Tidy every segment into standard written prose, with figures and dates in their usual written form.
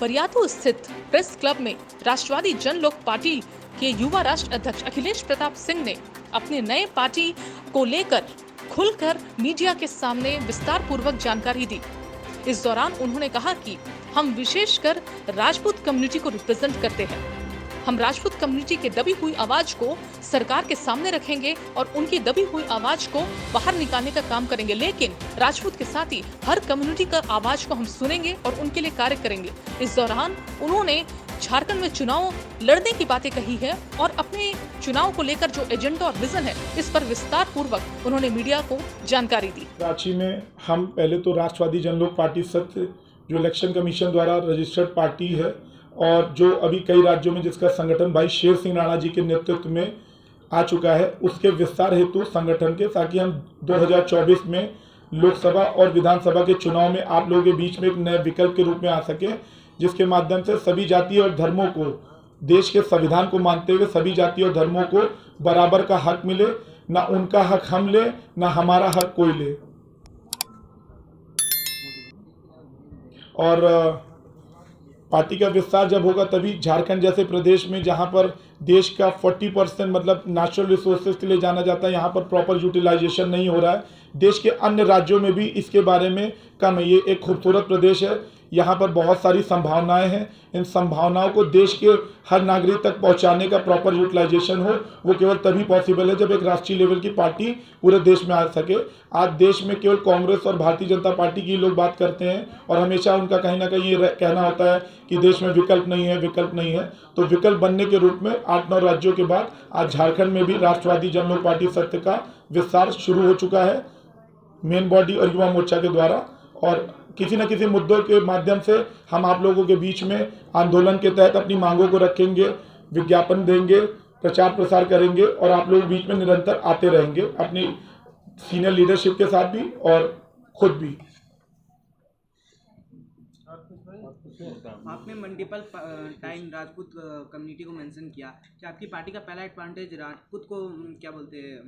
बरियातू स्थित press club में राष्ट्रवादी जन लोक पार्टी के युवा राष्ट्र अध्यक्ष अखिलेश प्रताप सिंह ने अपने नए पार्टी को लेकर खुलकर मीडिया के सामने विस्तार पूर्वक जानकारी दी। इस दौरान उन्होंने कहा कि हम विशेषकर राजपूत कम्युनिटी को रिप्रेजेंट करते हैं। हम राजपूत कम्युनिटी के दबी हुई आवाज को सरकार के सामने रखेंगे और उनकी दबी हुई आवाज को बाहर निकालने का काम करेंगे, लेकिन राजपूत के साथ ही हर कम्युनिटी का आवाज को हम सुनेंगे और उनके लिए कार्य करेंगे। इस दौरान उन्होंने झारखंड में चुनाव लड़ने की बातें कही है और अपने चुनाव को लेकर जो एजेंडा और विजन है इस पर विस्तार पूर्वक उन्होंने मीडिया को जानकारी दी। रांची में हम पहले तो राष्ट्रवादी जन लोक पार्टी सत्य जो इलेक्शन कमीशन द्वारा रजिस्टर्ड पार्टी है और जो अभी कई राज्यों में जिसका संगठन भाई शेर सिंह राणा जी के नेतृत्व में आ चुका है, उसके विस्तार हेतु संगठन के ताकि हम 2024 में लोकसभा और विधानसभा के चुनाव में आप लोगों के बीच में एक नए विकल्प के रूप में आ सके, जिसके माध्यम से सभी जाति और धर्मों को देश के संविधान को मानते हुए सभी जाति और धर्मों को बराबर का हक मिले, ना उनका हक हम ले ना हमारा हक कोई ले। और पार्टी का विस्तार जब होगा तभी झारखंड जैसे प्रदेश में जहां पर देश का 40% मतलब नेचुरल रिसोर्सेज के लिए जाना जाता है, यहां पर प्रॉपर यूटिलाइजेशन नहीं हो रहा है। देश के अन्य राज्यों में भी इसके बारे में कम है। ये एक खूबसूरत प्रदेश है, यहाँ पर बहुत सारी संभावनाएं हैं। इन संभावनाओं को देश के हर नागरिक तक पहुंचाने का प्रॉपर यूटिलाइजेशन हो, वो केवल तभी पॉसिबल है जब एक राष्ट्रीय लेवल की पार्टी पूरे देश में आ सके। आज देश में केवल कांग्रेस और भारतीय जनता पार्टी की लोग बात करते हैं और हमेशा उनका कहीं ना कहीं ये कहना होता है कि देश में विकल्प नहीं है, विकल्प नहीं है। तो विकल्प बनने के रूप में 8-9 राज्यों के बाद आज झारखंड में भी राष्ट्रवादी जन लोक पार्टी सत्य का विस्तार शुरू हो चुका है मेन बॉडी और युवा मोर्चा के द्वारा। और किसी न किसी मुद्दों के माध्यम से हम आप लोगों के बीच में आंदोलन के तहत अपनी मांगों को रखेंगे, विज्ञापन देंगे, प्रचार प्रसार करेंगे और आप लोग बीच में निरंतर आते रहेंगे अपनी सीनियर लीडरशिप के साथ भी और खुद भी। आपने मल्टीपल टाइम राजपूत कम्युनिटी को मेंशन किया कि आपकी पार्टी का पहला एडवांटेज राजपूत को क्या बोलते हैं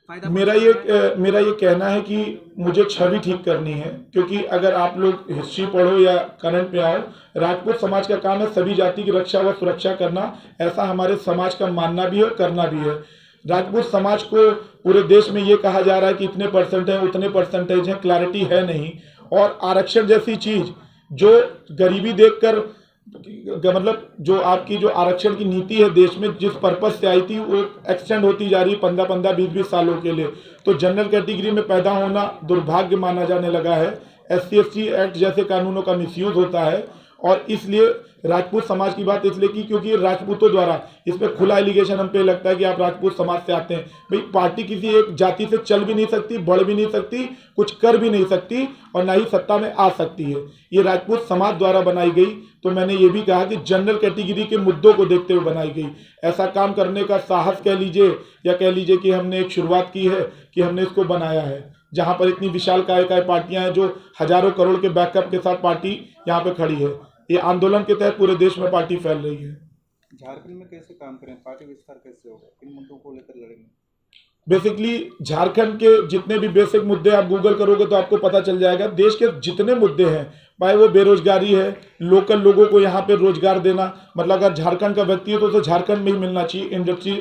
फायदा। मेरा ये कहना है कि मुझे छवि ठीक करनी है, क्योंकि अगर आप लोग हिस्ट्री पढ़ो या करंट में आओ, राजपूत समाज का काम है सभी जाति की रक्षा व सुरक्षा करना। ऐसा हमारे समाज का मानना भी है और करना भी है। राजपूत समाज को पूरे देश में ये कहा जा रहा है कि इतने परसेंट है, उतने परसेंटेज है, क्लैरिटी है नहीं। और आरक्षण जैसी चीज जो गरीबी देखकर मतलब जो आपकी जो आरक्षण की नीति है देश में जिस पर्पज से आई थी वो एक्सटेंड होती जा रही है 15-15, 20-20 सालों के लिए। तो जनरल कैटेगरी में पैदा होना दुर्भाग्य माना जाने लगा है। SC/ST एक्ट जैसे कानूनों का मिसयूज होता है और इसलिए राजपूत समाज की बात इसलिए की क्योंकि राजपूतों द्वारा इस पर खुला एलिगेशन हम पे लगता है कि आप राजपूत समाज से आते हैं। भाई पार्टी किसी एक जाति से चल भी नहीं सकती, बढ़ भी नहीं सकती, कुछ कर भी नहीं सकती और ना ही सत्ता में आ सकती है। ये राजपूत समाज द्वारा बनाई गई। तो मैंने ये भी कहा कि जनरल कैटेगरी के मुद्दों को देखते हुए बनाई गई। ऐसा काम करने का साहस कह लीजिए या कह लीजिए कि हमने एक शुरुआत की है कि हमने इसको बनाया है, जहां पर इतनी विशाल काय पार्टियां हैं जो हजारों करोड़ के बैकअप के साथ पार्टी यहाँ पे खड़ी है। ये आंदोलन के तहत पूरे देश में पार्टी फैल रही है। झारखंड में कैसे काम करें, पार्टी विस्तार कैसे होगा, किन मुद्दों को लेकर लड़ेंगे? बेसिकली झारखंड के जितने भी बेसिक मुद्दे आप गूगल करोगे तो आपको पता चल जाएगा। देश के जितने मुद्दे हैं, चाहे वो बेरोजगारी है, लोकल लोगों को यहाँ पे रोजगार देना, मतलब अगर झारखंड का व्यक्ति है तो उसे झारखंड में ही मिलना चाहिए।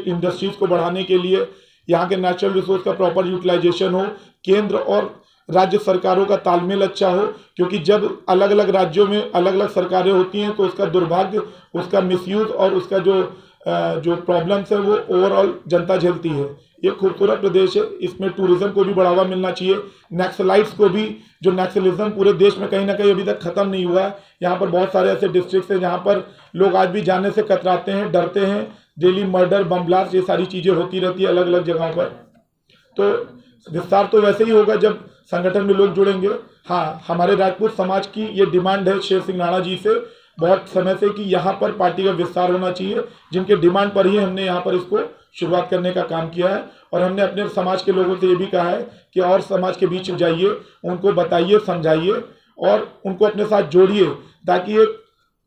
इंडस्ट्रीज को बढ़ाने के लिए यहाँ के नेचुरल रिसोर्स का प्रॉपर यूटिलाइजेशन हो, केंद्र और राज्य सरकारों का तालमेल अच्छा हो, क्योंकि जब अलग अलग राज्यों में अलग अलग सरकारें होती हैं तो उसका दुर्भाग्य, उसका मिसयूज और उसका जो प्रॉब्लम्स है वो ओवरऑल जनता झेलती है। ये खूबसूरत प्रदेश है, इसमें टूरिज्म को भी बढ़ावा मिलना चाहिए। नक्सलाइट्स को भी, जो नक्सलिज्म पूरे देश में कहीं ना कहीं अभी तक खत्म नहीं हुआ है। यहाँ पर बहुत सारे ऐसे डिस्ट्रिक्ट हैं जहाँ पर लोग आज भी जाने से कतराते हैं, डरते हैं। डेली मर्डर, बम ब्लास्ट, ये सारी चीज़ें होती रहती है अलग अलग जगहों पर। तो विस्तार तो वैसे ही होगा जब संगठन में लोग जुड़ेंगे। हाँ, हमारे राजपूत समाज की ये डिमांड है शेर सिंह राणा जी से बहुत समय से कि यहाँ पर पार्टी का विस्तार होना चाहिए, जिनके डिमांड पर ही हमने यहाँ पर इसको शुरुआत करने का काम किया है। और हमने अपने समाज के लोगों से ये भी कहा है कि और समाज के बीच जाइए, उनको बताइए, समझाइए और उनको अपने साथ जोड़िए, ताकि एक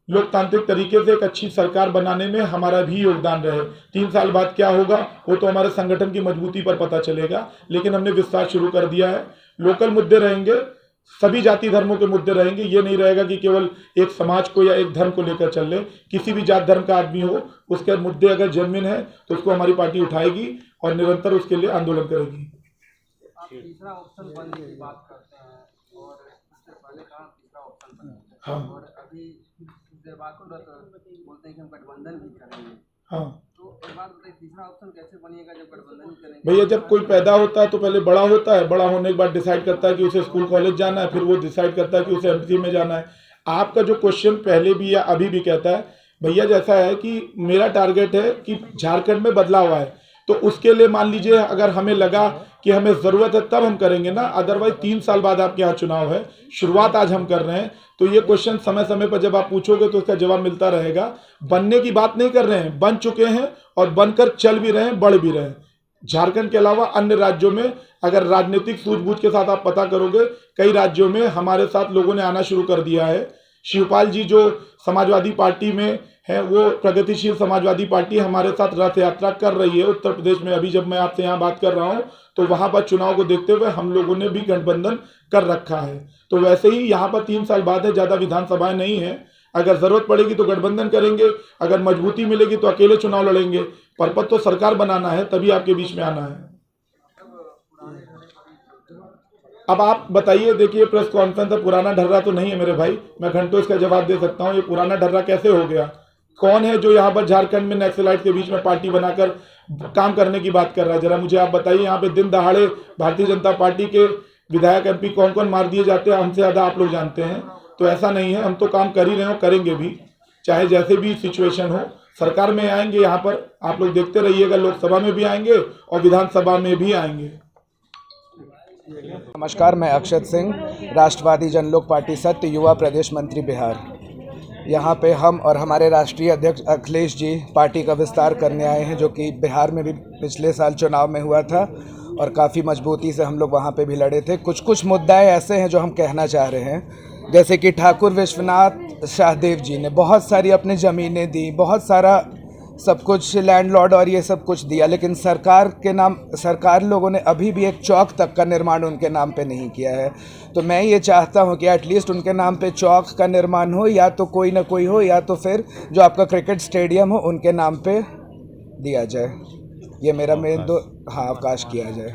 लोकतांत्रिक तरीके से एक अच्छी सरकार बनाने में हमारा भी योगदान रहे। 3 साल बाद क्या होगा वो तो हमारे संगठन की मजबूती पर पता चलेगा, लेकिन हमने विस्तार शुरू कर दिया है। लोकल मुद्दे रहेंगे, सभी जाति धर्मों के मुद्दे रहेंगे। ये नहीं रहेगा कि केवल एक समाज को या एक धर्म को लेकर चल ले। किसी भी जात धर्म का आदमी हो, उसके मुद्दे अगर जेन्युइन है तो उसको हमारी पार्टी उठाएगी और निरंतर उसके लिए आंदोलन करेगी। आप तीसरा ऑप्शन बनने की बात करते हैं और उससे पहले कहा तीसरा ऑप्शन बना, हाँ और अभी कुछ देर बाद बोलते हैं कि हम गठबंधन भी करेंगे। हाँ तो एक बात बताइए, तीसरा ऑप्शन कैसे बनिएगा जब गठबंधन करेंगे? भैया, जब कोई पैदा होता है तो पहले बड़ा होता है, बड़ा होने के बाद डिसाइड करता है कि उसे स्कूल कॉलेज जाना है, फिर वो डिसाइड करता है कि उसे एमपी में जाना है। आपका जो क्वेश्चन पहले भी या अभी भी कहता है भैया, जैसा है कि मेरा टारगेट है कि झारखंड में बदलाव आए, तो उसके लिए मान लीजिए अगर हमें लगा कि हमें ज़रूरत है तब हम करेंगे ना, अदरवाइज 3 साल बाद आपके यहाँ चुनाव है, शुरुआत आज हम कर रहे हैं। तो ये क्वेश्चन समय समय पर जब आप पूछोगे तो उसका जवाब मिलता रहेगा। बनने की बात नहीं कर रहे हैं, बन चुके हैं और बनकर चल भी रहे हैं, बढ़ भी रहे हैं। झारखंड के अलावा अन्य राज्यों में अगर राजनीतिक सूझबूझ के साथ आप पता करोगे, कई राज्यों में हमारे साथ लोगों ने आना शुरू कर दिया है। शिवपाल जी जो समाजवादी पार्टी में है, वो प्रगतिशील समाजवादी पार्टी हमारे साथ रथ यात्रा कर रही है उत्तर प्रदेश में। अभी जब मैं आपसे यहाँ बात कर रहा हूँ तो वहाँ पर चुनाव को देखते हुए हम लोगों ने भी गठबंधन कर रखा है। तो वैसे ही यहाँ पर 3 साल बाद है, ज़्यादा विधानसभाएं नहीं है। अगर ज़रूरत पड़ेगी तो गठबंधन करेंगे, अगर मजबूती मिलेगी तो अकेले चुनाव लड़ेंगे। परपत तो सरकार बनाना है, तभी आपके बीच में आना है। अब आप बताइए, देखिए प्रेस कॉन्फ्रेंस है, पुराना ढर्रा तो नहीं है मेरे भाई, मैं घंटों इसका जवाब दे सकता हूँ। ये पुराना ढर्रा कैसे हो गया? कौन है जो यहाँ पर झारखंड में नक्सलाइट के बीच में पार्टी बनाकर काम करने की बात कर रहा है? जरा मुझे आप बताइए। यहाँ पे दिन दहाड़े भारतीय जनता पार्टी के विधायक एमपी कौन कौन मार दिए जाते हैं, हमसे ज़्यादा आप लोग जानते हैं। तो ऐसा नहीं है, हम तो काम कर ही रहे हो, करेंगे भी, चाहे जैसे भी सिचुएशन हो। सरकार में आएंगे, यहाँ पर आप लोग देखते रहिएगा, लोकसभा में भी आएंगे और विधानसभा में भी आएंगे। नमस्कार, मैं अक्षत सिंह, राष्ट्रवादी जनलोक पार्टी सत्य युवा प्रदेश मंत्री बिहार। यहाँ पे हम और हमारे राष्ट्रीय अध्यक्ष अखिलेश जी पार्टी का विस्तार करने आए हैं, जो कि बिहार में भी पिछले साल चुनाव में हुआ था और काफ़ी मजबूती से हम लोग वहाँ पे भी लड़े थे। कुछ मुद्दे ऐसे हैं जो हम कहना चाह रहे हैं, जैसे कि ठाकुर विश्वनाथ शाहदेव जी ने बहुत सारी अपनी ज़मीनें दी, बहुत सारा सब कुछ लैंडलॉर्ड और ये सब कुछ दिया, लेकिन सरकार लोगों ने अभी भी एक चौक तक का निर्माण उनके नाम पे नहीं किया है। तो मैं ये चाहता हूँ कि एटलीस्ट उनके नाम पे चौक का निर्माण हो, या तो कोई ना कोई हो, या तो फिर जो आपका क्रिकेट स्टेडियम हो उनके नाम पे दिया जाए। ये मेरा अवकाश किया जाए।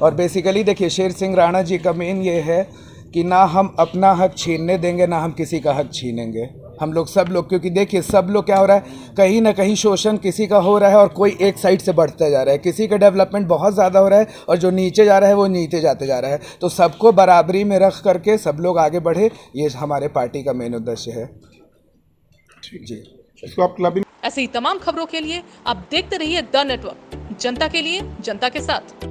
और बेसिकली देखिए, शेर सिंह राणा जी का मेन ये है कि ना हम अपना हक छीनने देंगे, ना हम किसी का हक छीनेंगे। हम लोग सब लोग, क्योंकि देखिए सब लोग क्या हो रहा है, कहीं ना कहीं शोषण किसी का हो रहा है और कोई एक साइड से बढ़ता जा रहा है। किसी का डेवलपमेंट बहुत ज़्यादा हो रहा है और जो नीचे जा रहा है वो नीचे जाते जा रहा है। तो सबको बराबरी में रख करके सब लोग आगे बढ़े, ये हमारे पार्टी का मेन उद्देश्य है। जी, इसको आप क्लब ऐसी ही तमाम खबरों के लिए आप देखते रहिए द नेटवर्क, जनता के लिए, जनता के साथ।